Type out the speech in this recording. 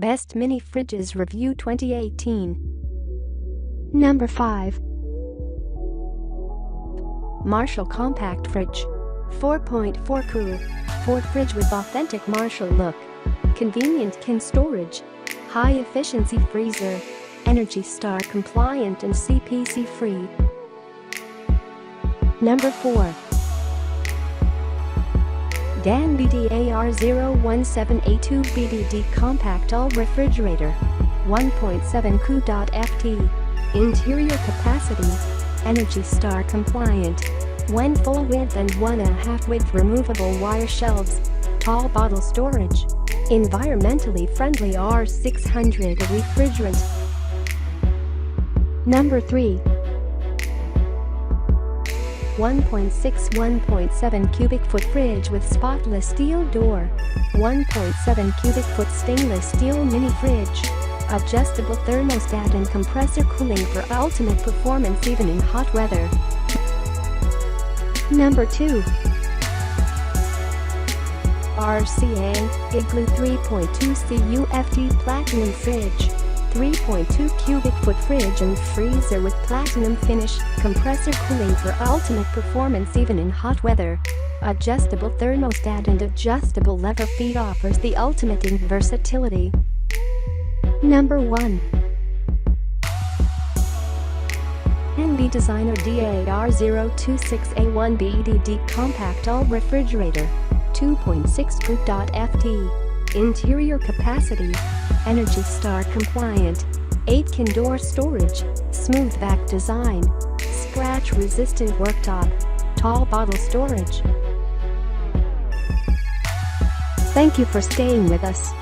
Best Mini Fridges Review 2018. Number 5. Marshall Compact Fridge. 4.4 Cool. 4 fridge with authentic Marshall look. Convenient can storage. High efficiency freezer. Energy Star compliant and CPC free. Number 4. Danby DAR017A2 BDD Compact All Refrigerator. 1.7 Cu.ft. Interior capacity. Energy Star compliant. When full width and 1.5 width removable wire shelves. Tall bottle storage. Environmentally friendly R600 refrigerant. Number 3. 1.6-1.7 cubic foot fridge with spotless steel door. 1.7 cubic foot stainless steel mini fridge. Adjustable thermostat and compressor cooling for ultimate performance even in hot weather. Number 2. RCA Igloo 3.2 CUFT Platinum Fridge. 3.2 cubic foot fridge and freezer with platinum finish, compressor cooling for ultimate performance even in hot weather. Adjustable thermostat and adjustable lever feet offers the ultimate in versatility. Number 1. NB Designer DAR026A1 BDD Compact All Refrigerator. 2.6 Cu.ft. Interior capacity. Energy Star compliant. 8 can door storage. Smooth back design. Scratch resistant worktop. Tall bottle storage. Thank you for staying with us.